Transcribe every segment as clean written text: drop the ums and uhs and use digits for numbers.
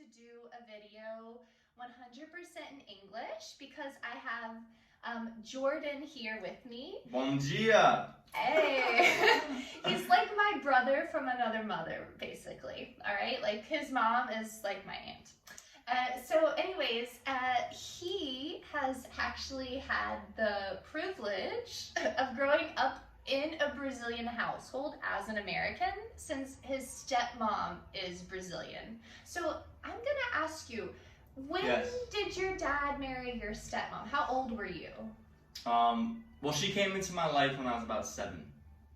to do a video 100% in English because I have Jordan here with me. Bom dia! Hey! He's like my brother from another mother, basically. All right? Like, his mom is like my aunt. So anyways, he has actually had the privilege of growing up in a Brazilian household as an American since his stepmom is Brazilian. So I'm gonna ask you, when did your dad marry your stepmom? How old were you? Well, she came into my life when I was about 7.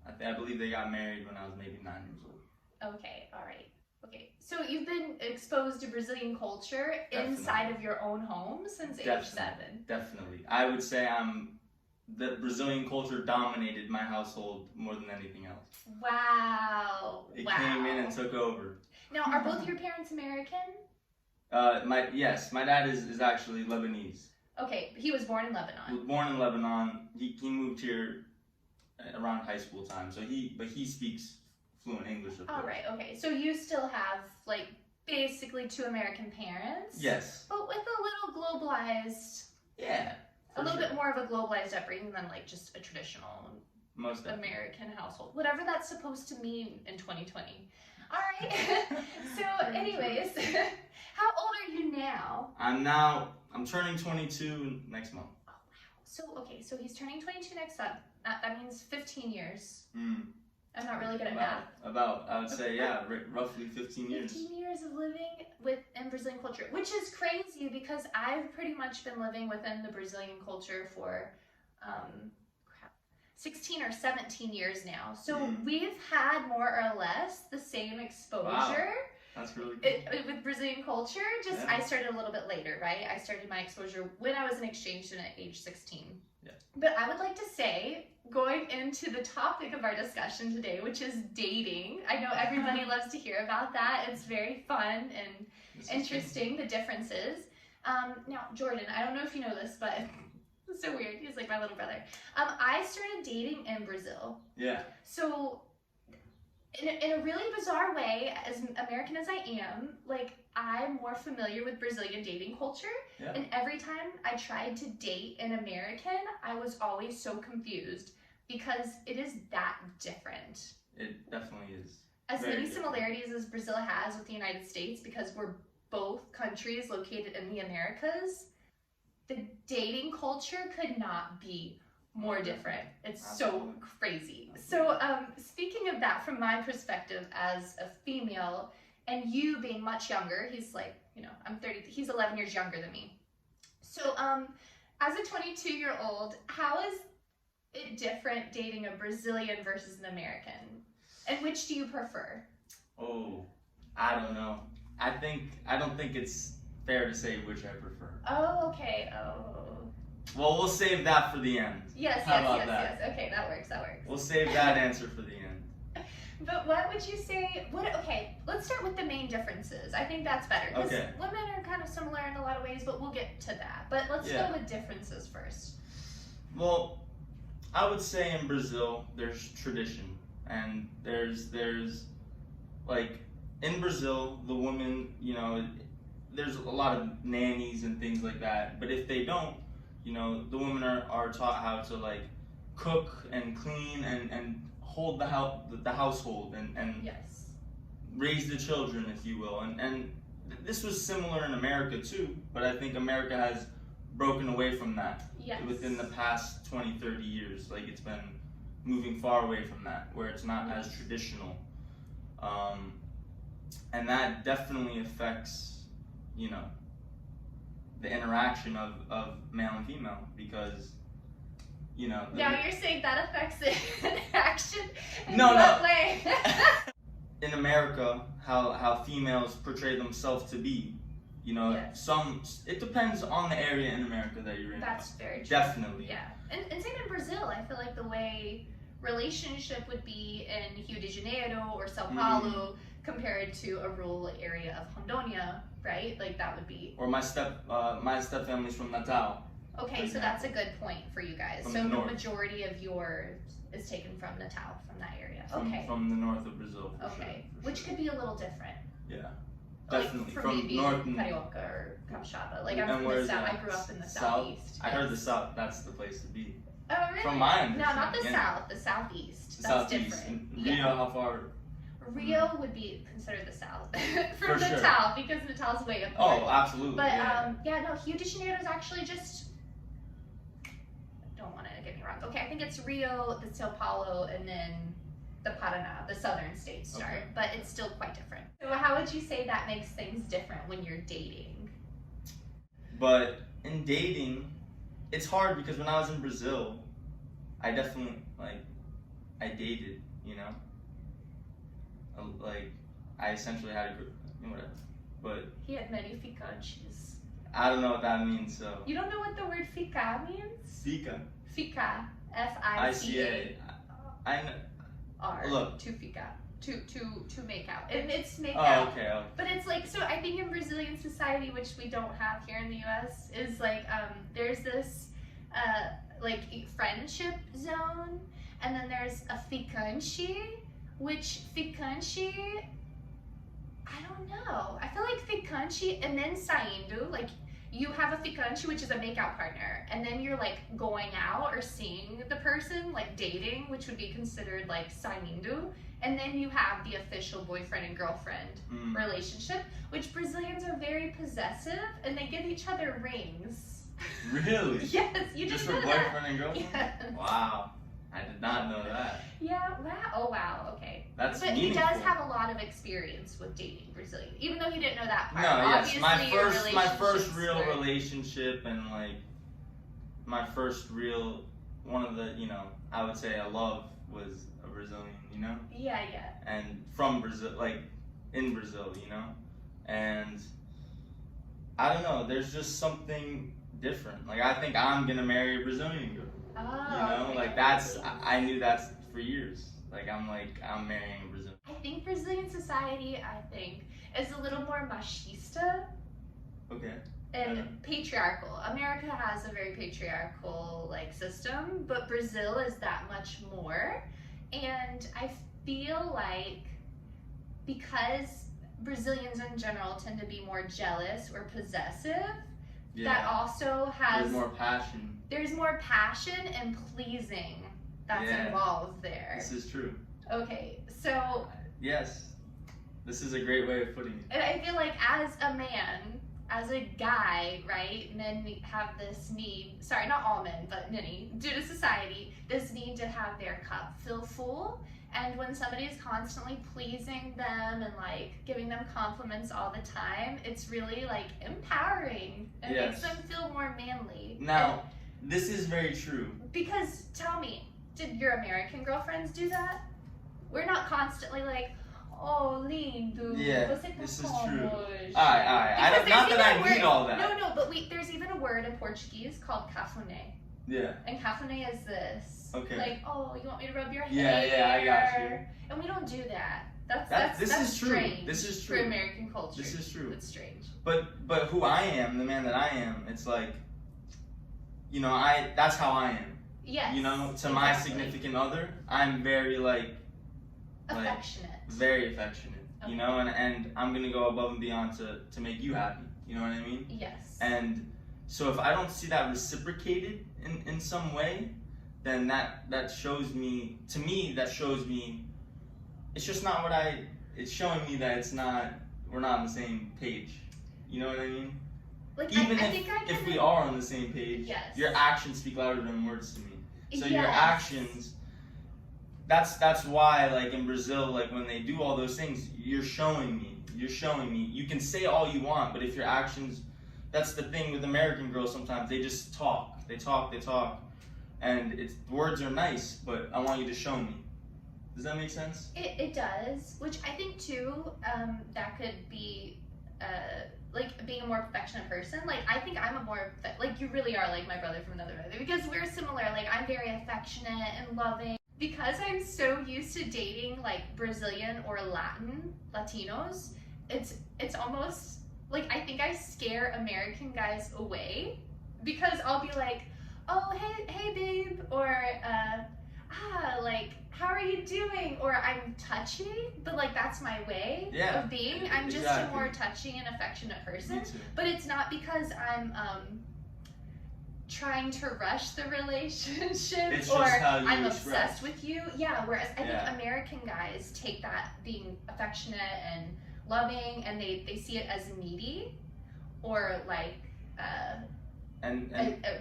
I believe they got married when I was maybe 9 years old. Okay, all right. Okay, so you've been exposed to Brazilian culture inside of your own home since age 7. Definitely. I would say the Brazilian culture dominated my household more than anything else. Wow. It came in and took over. Now, are both your parents American? Yes, my dad is actually Lebanese. Okay, he was born in Lebanon. He was born in Lebanon. He moved here around high school time, but he speaks fluent English, of course. All right, okay. So you still have, like, basically 2 American parents? Yes. But with a little globalized... Yeah. A little bit more of a globalized upbringing than, like, just a traditional American household. Whatever that's supposed to mean in 2020. All right. So, anyways, how old are you now? I'm turning 22 next month. Oh, wow. So, okay, so he's turning 22 next month. That means 15 years. I'm not really good at math. I would say, yeah, roughly 15 years. 15 years of living in Brazilian culture, which is crazy because I've pretty much been living within the Brazilian culture for 16 or 17 years now. So we've had more or less the same exposure. Wow. That's really cool. With Brazilian culture. Just I started a little bit later, right? I started my exposure when I was an exchange student at age 16. Yeah. But I would like to say, going into the topic of our discussion today, which is dating. I know everybody loves to hear about that. It's very fun and interesting, the differences. Now, Jordan, I don't know if you know this, but it's so weird. He's like my little brother. I started dating in Brazil. Yeah. So, in a really bizarre way, as American as I am, like, I'm more familiar with Brazilian dating culture. Yeah. And every time I tried to date an American, I was always so confused because it is that different. It definitely is. As many similarities as Brazil has with the United States, because we're both countries located in the Americas, the dating culture could not be more different. It's so crazy. So speaking of that from my perspective as a female, and you being much younger, he's like, I'm 30, he's 11 years younger than me. So as a 22-year-old, how is it different dating a Brazilian versus an American? And which do you prefer? Oh, I don't know. I don't think it's fair to say which I prefer. Oh, okay. Oh. Well, we'll save that for the end. Yes. Okay, that works. We'll save that answer for the end. But what would you say, okay, let's start with the main differences. I think that's better. Because women are kind of similar in a lot of ways, but we'll get to that. But let's go with differences first. Well, I would say in Brazil, there's tradition. And there's like, in Brazil, the woman, there's a lot of nannies and things like that. But if they don't, the women are taught how to, like, cook and clean and hold the household and raise the children, if you will. And this was similar in America too, but I think America has broken away from that within the past 20, 30 years. Like, it's been moving far away from that, where it's not as traditional. And that definitely affects, the interaction of male and female, because now you're saying that affects the interaction in what way? In America, how females portray themselves to be, it depends on the area in America that you're in. That's very true. Definitely. Yeah, and same in Brazil. I feel like the way relationship would be in Rio de Janeiro or Sao Paulo compared to a rural area of Rondônia, right? Like, that would be. Or my step family's from Natal. Okay, so that's a good point for you guys. So the majority of yours is taken from Natal, from that area. From the north of Brazil. Okay, which could be a little different. Yeah. Definitely. Like, From maybe north and Carioca or Capixaba. Like I'm and from where's the south. that? I grew up in the South? southeast. I heard the south. That's the place to be. Oh really? From my No, not the understanding, south. The southeast. The That's southeast. different. And Rio, how far? Rio would be considered the south For from sure. Natal because Natal's way up Oh, north. absolutely. But yeah. no, Rio de Janeiro is actually just. Don't want to get me wrong. Okay, I think it's Rio, the Sao Paulo, and then the Paraná, the southern states start. Okay. But it's still quite different. So how would you say that makes things different when you're dating? But in dating, it's hard because when I was in Brazil, I definitely I dated, you know. Like I essentially had a group, whatever. But He had many ficantes. I don't know what that means. So You don't know what the word ficar means? Fica, Ficar, ICA. F-I-C-A. I know. R. Look. To ficar. To make out. And it's make Oh, out. okay. Okay. But it's like, so I think in Brazilian society, which we don't have here in the US, is like, there's this, like, friendship zone, and then there's a ficante, which ficante, I don't know. I feel like ficante, and then saindo, like, you have a ficante, which is a makeout partner, and then you're like going out or seeing the person, like dating, which would be considered like saindo, and then you have the official boyfriend and girlfriend relationship, which Brazilians are very possessive, and they give each other rings. Really? Yes, you Just didn't for know that. boyfriend and girlfriend? Yes. Wow. I did not know that. Yeah, wow. Oh, wow, okay. That's But meaningful. he does have a lot of experience with dating Brazilian, even though he didn't know that No, part. yes. My Obviously, your first real relationships were- relationship and like my first real one of the, I would say a love was a Brazilian, Yeah, yeah. and from Brazil, like in Brazil, and I don't know, there's just something different. Like I think I'm gonna marry a Brazilian girl. Oh, okay. Like that's I knew that for years. I'm marrying a Brazilian. I think Brazilian society, is a little more machista Okay. and patriarchal. America has a very patriarchal system, but Brazil is that much more. And I feel like because Brazilians in general tend to be more jealous or possessive, that also has There's more passion. There's more passion and pleasing that's involved there. This is true. Okay, so Yes. This is a great way of putting it. and I feel like as a man, as a guy, right, men have this need, sorry, not all men, but many, due to society, this need to have their cup feel full. And when somebody is constantly pleasing them and giving them compliments all the time, it's really empowering and makes them feel more manly. Now, this is very true. Because tell me, did your American girlfriends do that? We're not constantly oh, lindo, Yeah, você tá this is como true. hoje? Alright. Not that I need all that. No, but there's even a word in Portuguese called cafuné. Yeah. And cafuné is this. Okay. Oh, you want me to rub your Yeah, hair? yeah, I got you. And we don't do that. This That's is true. strange. This is For true. American culture. This is true. It's strange. But who I am, the man that I am, it's that's how I am. Yes. To my significant other, I'm very affectionate. very affectionate. Okay. And I'm gonna go above and beyond to make you happy. You know what I mean? Yes. And so if I don't see that reciprocated in some way, then that shows me, it's just not it's showing me that we're not on the same page. You know what I mean? Even if we are on the same page, yes. Your actions speak louder than words to me. So Yes. your actions, that's why in Brazil, when they do all those things, you're showing me. You can say all you want, but if your actions, that's the thing with American girls sometimes, they just talk. They talk. And words are nice, but I want you to show me. Does that make sense? It does, which I think too, that could be being a more affectionate person. I think I'm a more you really are my brother from another mother, because we're similar. I'm very affectionate and loving. Because I'm so used to dating Brazilian or Latinos, it's almost I think I scare American guys away, because I'll be oh, hey babe, or how are you doing? Or I'm touchy, but like that's my way of being. I'm just a more touching and affectionate person. But it's not because I'm trying to rush the relationship or I'm obsessed with you. Yeah, whereas I think American guys take that being affectionate and loving and they see it as needy or like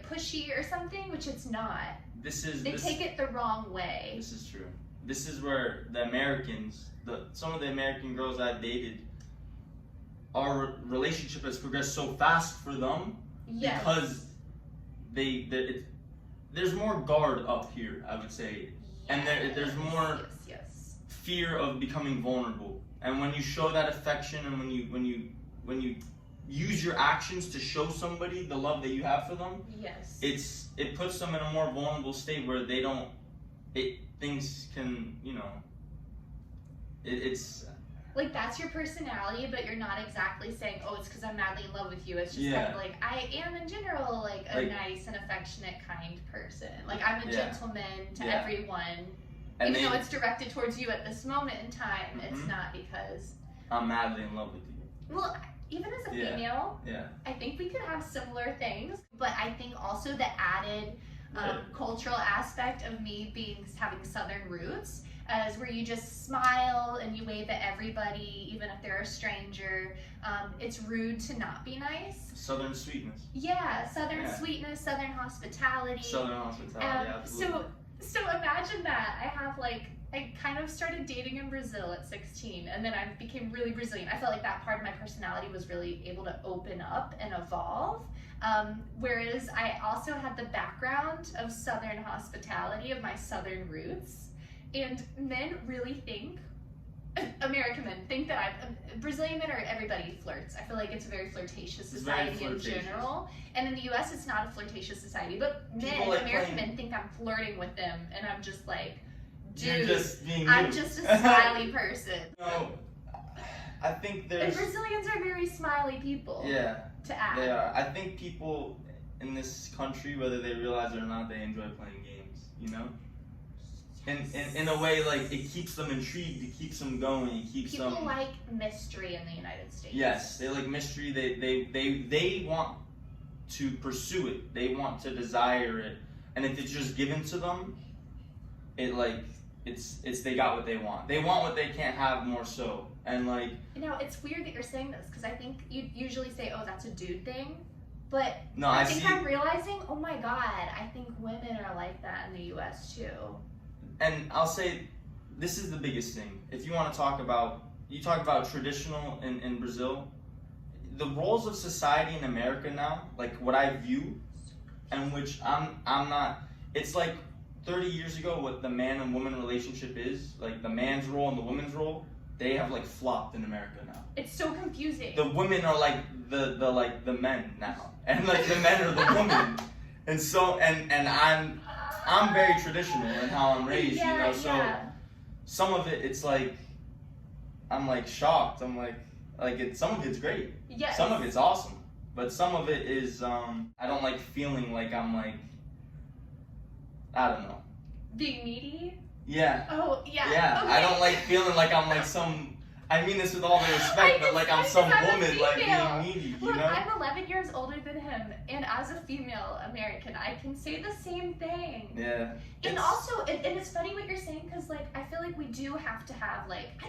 pushy or something, which it's not. They take it the wrong way. This is true. This is where the Americans, some of the American girls I've dated, our relationship has progressed so fast for them because there's more guard up here, I would say, and there's more fear of becoming vulnerable. And when you show that affection, and when you use your actions to show somebody the love that you have for them, it puts them in a more vulnerable state where they don't. Things can, it's. Like, that's your personality, but you're not exactly saying, oh, it's because I'm madly in love with you. It's just kind of like, I am in general, like, a nice and affectionate, kind person. Like, I'm a gentleman to everyone. And even though it's directed towards you at this moment in time, it's not because... I'm madly in love with you. Well, even as a female, I think we could have similar things. But I think also the added cultural aspect of me having Southern roots, as where you just smile and you wave at everybody, even if they're a stranger. It's rude to not be nice. Southern sweetness. Yeah, Southern sweetness, Southern hospitality. Southern hospitality, absolutely. So imagine that. I kind of started dating in Brazil at 16, and then I became really Brazilian. I felt like that part of my personality was really able to open up and evolve. Whereas I also had the background of Southern hospitality, of my Southern roots. And men really think, American men think that Brazilian men are everybody flirts. I feel like it's a very flirtatious society in general. And in the US, it's not a flirtatious society. But American men think I'm flirting with them. And I'm just like, dude, I'm just a smiley person. No, I think there's... And Brazilians are very smiley people. Yeah, to add. They are. I think people in this country, whether they realize it or not, they enjoy playing games, In a way, like, it keeps them intrigued, it keeps them going, it keeps People them... like mystery in the United States. Yes, they like mystery, they want to pursue it, they want to desire it, and if it's just given to them, they got what they want. They want what they can't have more so, and like... It's weird that you're saying this, because I think you usually say, oh, that's a dude thing. But no, I think I'm realizing, oh my god, I think women are like that in the US too. And I'll say, this is the biggest thing. If you want to talk about traditional in Brazil, the roles of society in America now, like what I view, and which I'm not, it's like 30 years ago what the man and woman relationship is, like the man's role and the woman's role, they have like flopped in America now. It's so confusing. The women are like the men now, and like the men are the women, and so and I'm very traditional in how I'm raised, so some of it, it's like, I'm like shocked, I'm like some of it's great, some of it's awesome, but some of it is, I don't like feeling like I'm like, I don't know. Being needy? Yeah. Oh, yeah. Yeah, okay. I don't like feeling like I'm like some, I mean this with all the respect, but like I'm some woman, like being needy, Look, I'm 11 years older than him, and as a female American, I can say the same thing. Yeah. And also, and it's funny what you're saying, because like, I feel like we do have to have like, I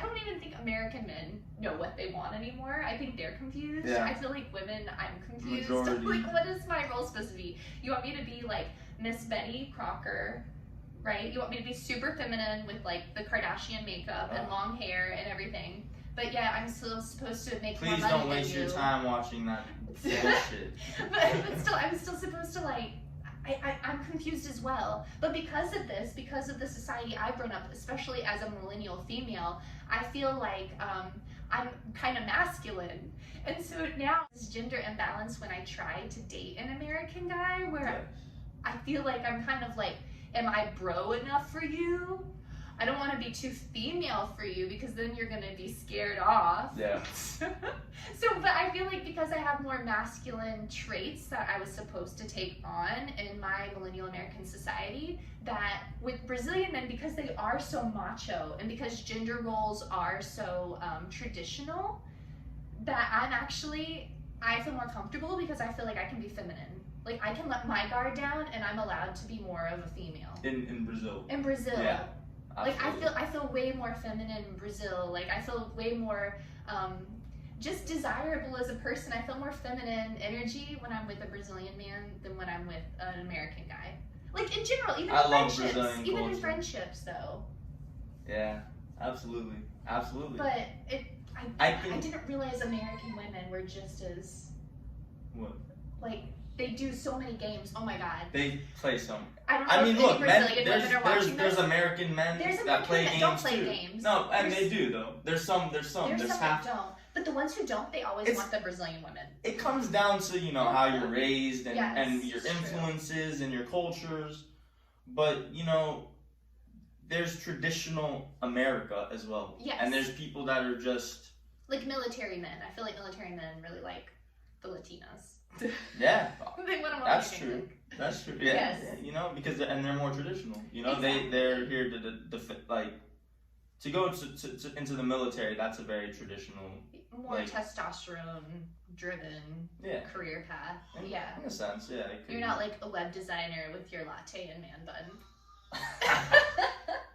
don't even think American men know what they want anymore. I think they're confused. I feel like women, I'm confused. Like, what is my role supposed to be? You want me to be like Miss Betty Crocker, right? You want me to be super feminine with like the Kardashian makeup and long hair and everything. But yeah, I'm still supposed to make more money than you. Please don't waste your time watching that bullshit. but still, I'm still supposed to like, I'm confused as well. But because of this, because of the society I've grown up, especially as a millennial female, I feel like I'm kind of masculine. And so now this gender imbalance when I try to date an American guy where I feel like I'm kind of like, am I bro enough for you? I don't want to be too female for you because then you're going to be scared off. Yeah. But I feel like because I have more masculine traits that I was supposed to take on in my millennial American society, that with Brazilian men, because they are so macho and because gender roles are so traditional, that I feel more comfortable because I feel like I can be feminine. Like, I can let my guard down and I'm allowed to be more of a female. In Brazil. In Brazil. Yeah. Like, I feel way more feminine in Brazil. Like, I feel way more just desirable as a person. I feel more feminine energy when I'm with a Brazilian man than when I'm with an American guy. Like, in general, even in friendships. Even in friendships, though. Yeah, absolutely. Absolutely. But I didn't realize American women were just as... What? Like, they do so many games. Oh my god. They play some. I mean, look, there's American men that play games don't play too. Games. No, and they do though. There's some that don't. But the ones who don't, they always want the Brazilian women. It comes down to, you know, how you're raised and, yes, and your influences and your cultures. But, you know, there's traditional America as well. Yes. And there's people that are just... Like military men. I feel like military men really like the Latinas. Yeah. They want to That's true. That's true. Yeah. Yes. Yeah, you know, because they're more traditional. You know, exactly. they're here to go into the military. That's a very traditional, more testosterone driven career path. Yeah. In a sense, yeah. You're not like a web designer with your latte and man bun.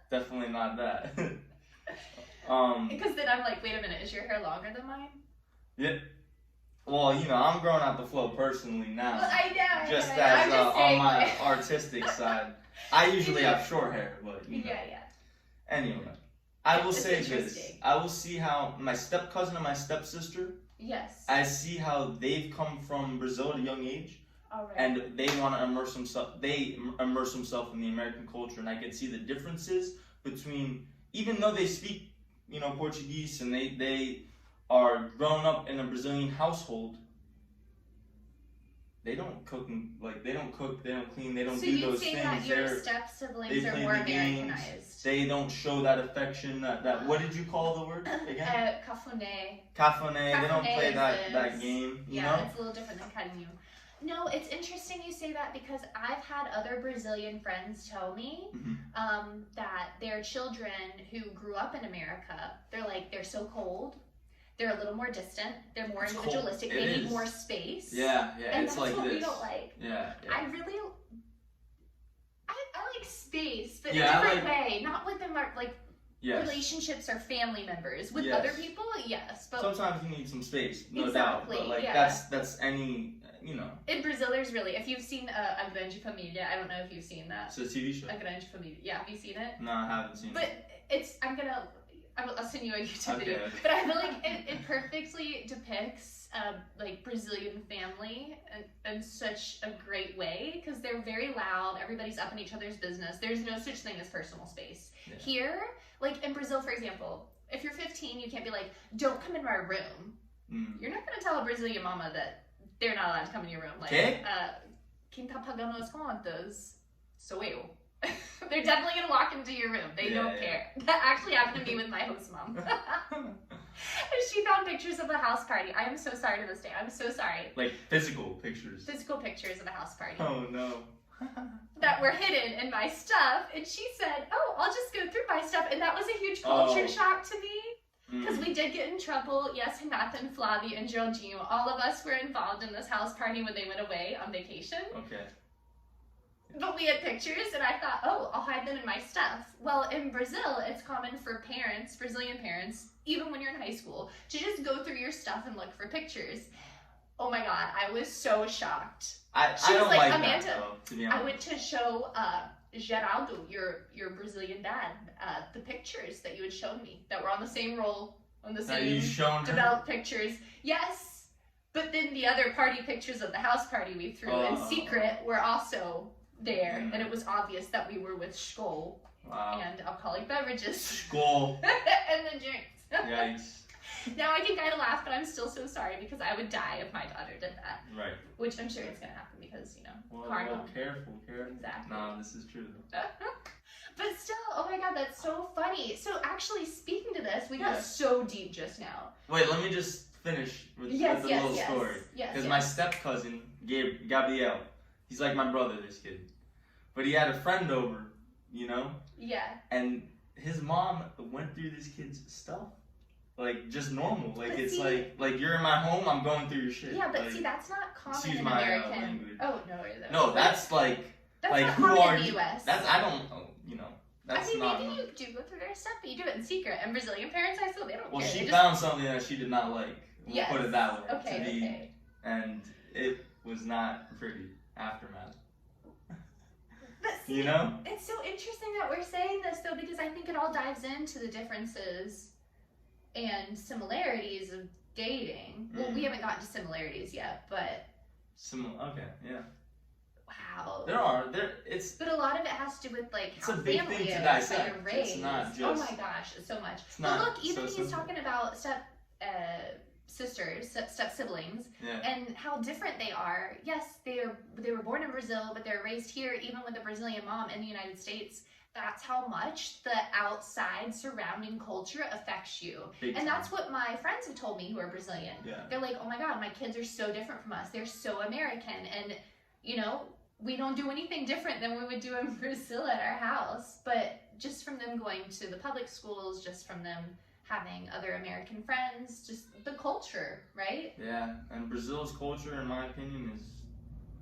Definitely not that. Because then I'm like, wait a minute, is your hair longer than mine? Yeah. Well, you know, I'm growing out the flow personally now. Well, I know. Just as on my artistic side. I usually have short hair, but you know. Yeah. Anyway, I will say this. I will see how my step cousin and my stepsister. Yes. I see how they've come from Brazil at a young age. All right. And they want to immerse themselves. They immerse themselves in the American culture, and I can see the differences between, even though they speak, you know, Portuguese, and they are grown up in a Brazilian household, they don't cook, they don't clean, they don't do those things. So you say that your step-siblings are more Americanized. They don't show that affection, that what did you call the word again? Cafuné. Cafuné, they don't play that game, you know? It's a little different than carinho. No, it's interesting you say that because I've had other Brazilian friends tell me that their children who grew up in America, they're so cold. They're a little more distant. They're more individualistic. They need more space. Yeah, and it's that's like what this. we don't like. Yeah. I like space, but in a different way. Not with them, relationships or family members. With other people, yes. But sometimes you need some space, no doubt. But that's any, you know. In Brazil, there's really, if you've seen A Grande Família, I don't know if you've seen that. It's a TV show. A Grande Família. Yeah, have you seen it? No, I haven't seen it. But I'll send you a YouTube video. Okay. But I feel like it perfectly depicts Brazilian family in such a great way because they're very loud. Everybody's up in each other's business. There's no such thing as personal space. Yeah. Here, like in Brazil, for example, if you're 15, you can't be like, don't come in my room. You're not going to tell a Brazilian mama that they're not allowed to come in your room. Like, quem tá pagando as contas sou eu. They're definitely going to walk into your room. They don't care. That actually happened to me with my host mom. She found pictures of a house party. I am so sorry to this day. I'm so sorry. Like physical pictures? Physical pictures of a house party. Oh, no. That were hidden in my stuff. And she said, oh, I'll just go through my stuff. And that was a huge culture shock to me. Because we did get in trouble. Yes, Renata and Flavia and Jorginho, all of us were involved in this house party when they went away on vacation. Okay. But we had pictures, and I thought, oh, I'll hide them in my stuff. Well, in Brazil, it's common for parents, Brazilian parents, even when you're in high school, to just go through your stuff and look for pictures. Oh my God, I was so shocked. I don't like Amanda, that, though, to be honest. I went to show Geraldo, your Brazilian dad, the pictures that you had shown me that were on the same roll, on the same developed pictures. Yes, but then the other party pictures of the house party we threw in secret were also there, and it was obvious that we were with Skol and alcoholic beverages. Skol. And the drinks. Yikes. Now I can kind of laugh, but I'm still so sorry because I would die if my daughter did that. Right. Which I'm sure it's going to happen because, carnal. Careful. Exactly. No, this is true. But still, oh my god, that's so funny. So actually, speaking to this, we got so deep just now. Wait, let me just finish with the little story. Because my step-cousin, Gabriel, he's like my brother, this kid. But he had a friend over, you know? Yeah. And his mom went through this kid's stuff. Like, just normal. Like, it's like you're in my home, I'm going through your shit. Yeah, but like, see, that's not common in my, American. language. Oh, no. No, that's like... That's like, not who common are in the you? U.S. That's, I don't know, you know. That's I mean, not maybe you do go through their stuff, but you do it in secret. And Brazilian parents, I still, they don't care. Well, she found something that she did not like. We'll put it that way. Okay. And it was not pretty aftermath. But see, you know? It's so interesting that we're saying this, though, because I think it all dives into the differences and similarities of dating. Well, we haven't gotten to similarities yet, but... Okay, yeah. Wow. It's... But a lot of it has to do with, like, it's how a big family thing to is, dissect. how you're raised. It's not just... Oh my gosh, so much. But look, even he's talking about step siblings, and how different they are. Yes, they were born in Brazil, but they're raised here, even with a Brazilian mom in the United States. That's how much the outside surrounding culture affects you. And that's what my friends have told me who are Brazilian. Yeah. They're like, oh my god, my kids are so different from us. They're so American. And, you know, we don't do anything different than we would do in Brazil at our house. But just from them going to the public schools, just from them having other American friends, just the culture, right? Yeah, and Brazil's culture, in my opinion, is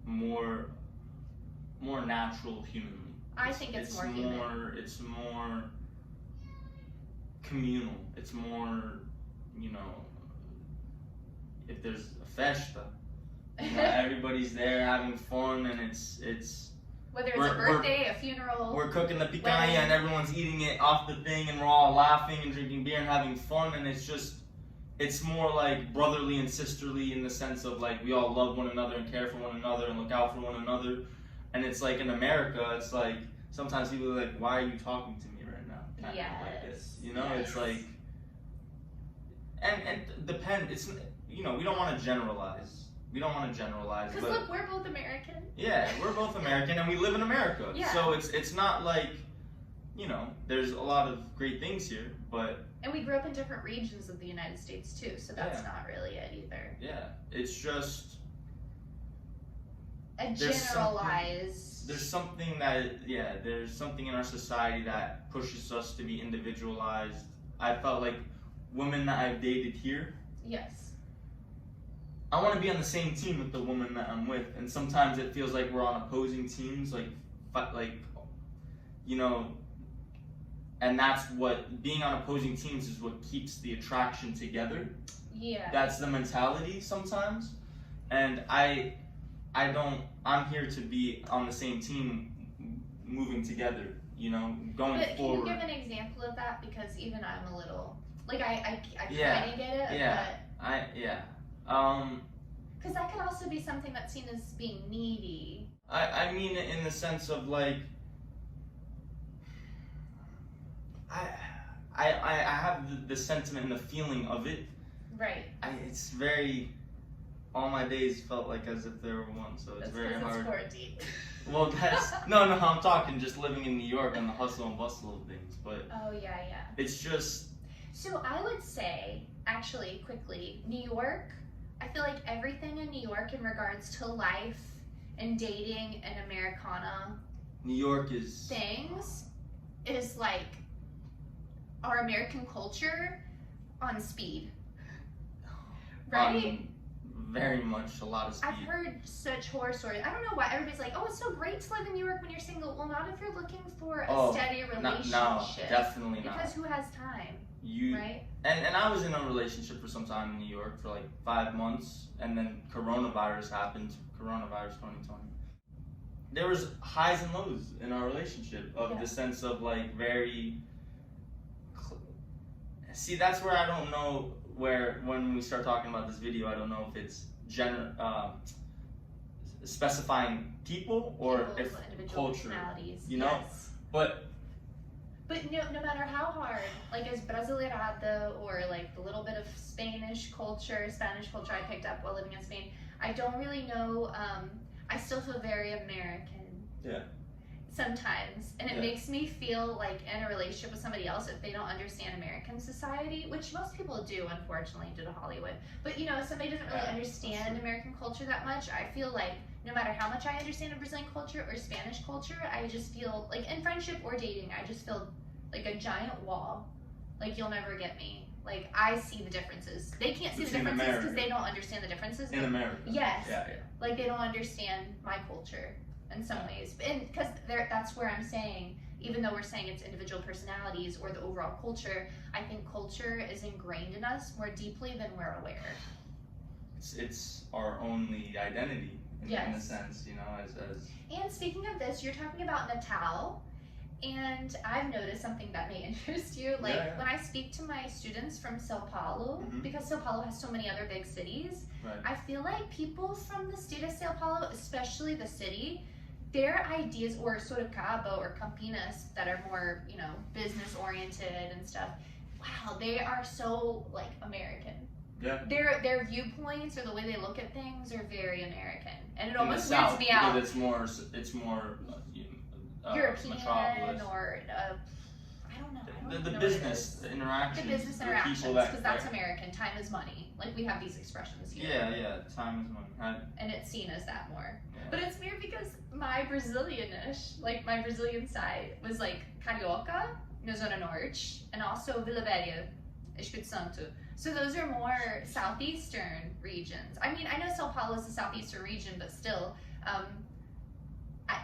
more natural humanly. I think it's more human. It's more communal. It's more, you know, if there's a festa, you know, everybody's there having fun, and it's whether it's a birthday, a funeral. We're cooking the picanha and everyone's eating it off the thing, and we're all laughing and drinking beer and having fun, and it's more like brotherly and sisterly in the sense of like we all love one another and care for one another and look out for one another. And it's like in America, it's like sometimes people are like, "Why are you talking to me right now?" Kind of like this, you know. It's like, and depend. It's, you know, we don't want to generalize. Because look, we're both American. Yeah, we're both American, and we live in America. Yeah. So it's not like, you know, there's a lot of great things here, but. And we grew up in different regions of the United States too, so that's not really it either. Yeah, it's just. There's something in our society that pushes us to be individualized. I felt like women that I've dated here. Yes. I want to be on the same team with the woman that I'm with, and sometimes it feels like we're on opposing teams, like, you know, and that's what, being on opposing teams is what keeps the attraction together. Yeah. That's the mentality sometimes, and I'm here to be on the same team, moving together, you know, going forward. Can you give an example of that? Because even I'm a little, like, I kind of get it, because that could also be something that's seen as being needy. I mean it in the sense of like, I have the sentiment and the feeling of it. Right. It's very, all my days felt like as if there were one, so it's very hard. Well, no, I'm talking just living in New York and the hustle and bustle of things, but. Oh, yeah. It's just. So I would say, actually, quickly, New York, I feel like everything in New York in regards to life and dating and Americana. New York is. Things is like our American culture on speed. Right? Very much a lot of speed. I've heard such horror stories. I don't know why everybody's like, oh, it's so great to live in New York when you're single. Well, not if you're looking for a steady relationship. No, definitely not. Because who has time? Right? And I was in a relationship for some time in New York for like 5 months, and then coronavirus happened. Coronavirus 2020. There was highs and lows in our relationship of the sense of like very. See, that's where I don't know. Where when we start talking about this video, I don't know if it's specifying people or if culture, you know. Yes. But no matter how hard, like as Brasileirada or like the little bit of Spanish culture I picked up while living in Spain, I don't really know. I still feel very American. Yeah. sometimes, and it Yeah. makes me feel like in a relationship with somebody else if they don't understand American society, which most people do, unfortunately, due to Hollywood. But you know, if somebody doesn't really understand American culture that much, I feel like no matter how much I understand of Brazilian culture or Spanish culture, I just feel like in friendship or dating, I just feel like a giant wall. Like you'll never get me. Like I see the differences. They can't see the Between differences because America. they don't understand the differences. In America. Yes. Yeah. Like they don't understand my culture in some ways, and because that's where I'm saying, even though we're saying it's individual personalities or the overall culture, I think culture is ingrained in us more deeply than we're aware. It's our only identity in a sense, you know, as. And speaking of this, you're talking about Natal, and I've noticed something that may interest you. Like when I speak to my students from Sao Paulo, because Sao Paulo has so many other big cities, I feel like people from the state of Sao Paulo, especially the city, their ideas, or Sorocaba or Campinas, that are more, you know, business oriented and stuff, wow, they are so like American. Yeah. Their viewpoints or the way they look at things are very American, and it In almost the South, weirds me out. It's more European metropolis. or I don't know. The business interactions. The business interactions, because that's American. Time is money. Like we have these expressions here. Yeah. Time is money. And it's seen as that more. Yeah. But it's weird because my Brazilianish, like my Brazilian side, was like Carioca, na Zona Norte, and also Vila Velha, Espírito Santo. So those are more southeastern regions. I mean, I know Sao Paulo is the southeastern region, but still,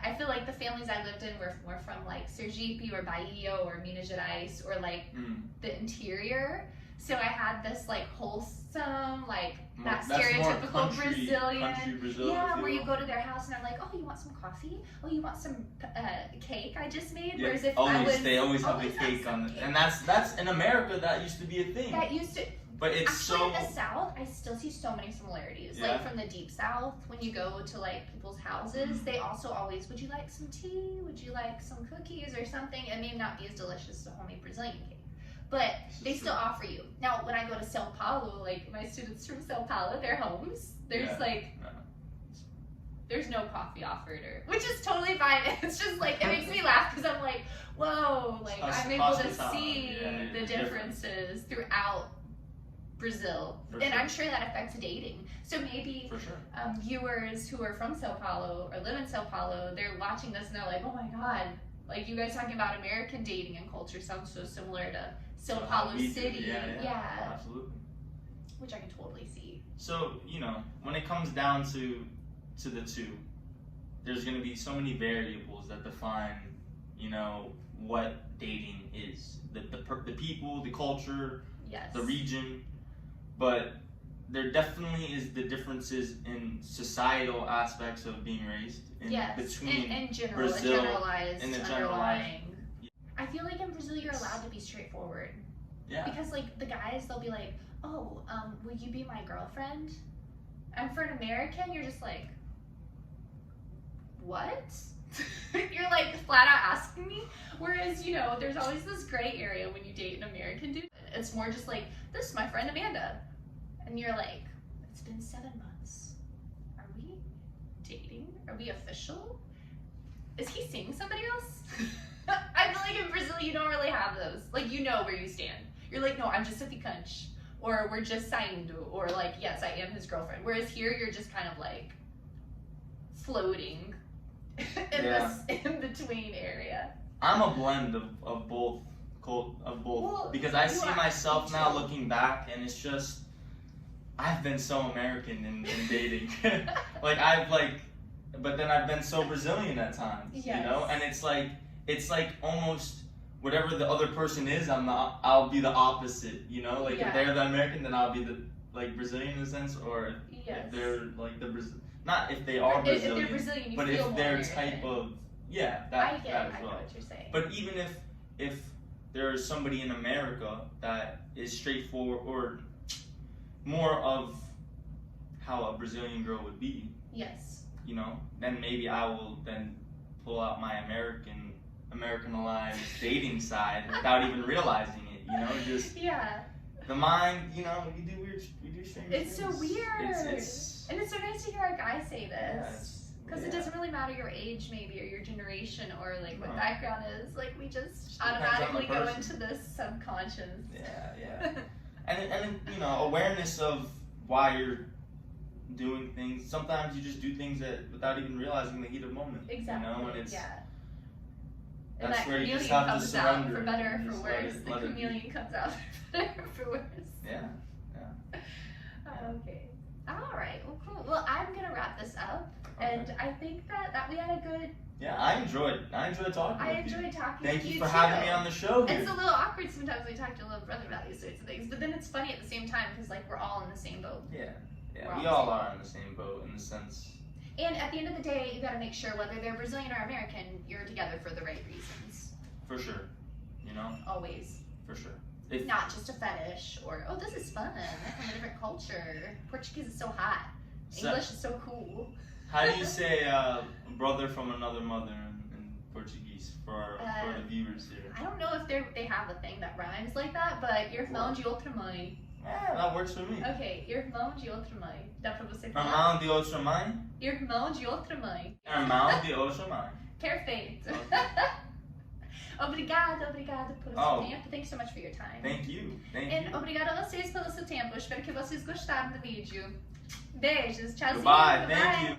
I feel like the families I lived in were from like Sergipe or Bahia or Minas Gerais or like the interior. So I had this like wholesome, like that stereotypical Brazilian. Brazil, yeah, where you go to their house and I'm like, oh, you want some coffee? Oh, you want some cake I just made? Yeah. Whereas if they always have the cake on it. And that's in America, that used to be a thing. That used to. But it's actually, in the South, I still see so many similarities. Yeah. Like from the deep South, when you go to like people's houses, they also always, would you like some tea? Would you like some cookies or something? It may not be as delicious as a homemade Brazilian cake, but they still offer you. Now, when I go to Sao Paulo, like my students from Sao Paulo, their homes, there's there's no coffee offered, which is totally fine. It's just like, it makes me laugh because I'm like, whoa, like I'm able to see the differences throughout Brazil, and I'm sure that affects dating. So maybe viewers who are from Sao Paulo or live in Sao Paulo, they're watching this and they're like, oh my god, like you guys talking about American dating and culture sounds so similar to Sao Paulo City. Yeah, absolutely. Which I can totally see. So, you know, when it comes down to the two, there's going to be so many variables that define, you know, what dating is. The people, the culture, the region. But there definitely is the differences in societal aspects of being raised between Brazil and the generalizing. I feel like in Brazil you're allowed to be straightforward. Yeah. Because like the guys, they'll be like, oh, will you be my girlfriend? And for an American, you're just like, what? You're like flat out asking me. Whereas, you know, there's always this gray area when you date an American dude. It's more just like, this is my friend Amanda. And you're like, it's been 7 months. Are we dating? Are we official? Is he seeing somebody else? I feel like in Brazil you don't really have those. Like, you know where you stand. You're like, no, I'm just a ficante. Or we're just saindo. Or like, yes, I am his girlfriend. Whereas here you're just kind of like floating in this in-between area. I'm a blend of both. Well, because I see myself now looking back, and it's just, I've been so American in dating. But then I've been so Brazilian at times, you know? And it's like almost whatever the other person is, I'll be the opposite, you know? Like if they're the American, then I'll be the like Brazilian in a sense, or if they're like the not if they are Brazilian, if they're Brazilian, you but feel if they're more type of that I as know well. what you're saying. But even if there is somebody in America that is straightforward or more of how a Brazilian girl would be, you know, then maybe I will then pull out my Americanized dating side without even realizing it, you know, just the mind, you know, we do strange It's things. so weird. It's and it's so nice to hear a guy say this. Because it doesn't really matter your age, maybe, or your generation, or like what No. background is. Like we just Depends on the automatically go person. into this subconscious. Yeah. And you know, awareness of why you're doing things. Sometimes you just do things that without even realizing the heat of moment. Exactly. You know, and it's And that's that where you chameleon just have to comes out surrender. for better or and for just let worse. it- The let it be. chameleon comes out for better or for worse. Yeah. Okay. All right. Well, cool. Well, I'm gonna wrap this up, and I think that we had a good. Yeah, I enjoyed talking I with you. enjoyed talking Thank with you you for too. having me on the show here. It's a little awkward sometimes. We talk to a little brother about these sorts of things, but then it's funny at the same time because like we're all in the same boat. Yeah, We're we all are in the same boat in the sense. And at the end of the day, you got to make sure whether they're Brazilian or American, you're together for the right reasons. For sure, you know. Always. For sure. Not just a fetish or, oh, this is fun. They're from a different culture. Portuguese is so hot. English is so cool. How do you say brother from another mother in Portuguese for the viewers here? I don't know if they have a thing that rhymes like that, but irmão de outra mãe. Yeah, that works for me. Ok, irmão de outra mãe. Dá pra você falar? Irmão de outra mãe? Irmão de outra mãe. Irmão de outra mãe. Perfeito. Okay. Obrigada pelo seu tempo. Thank you so much for your time. Thank you. E obrigada a vocês pelo seu tempo. Eu espero que vocês gostaram do vídeo. Beijos, tchauzinho. Goodbye. Thank you.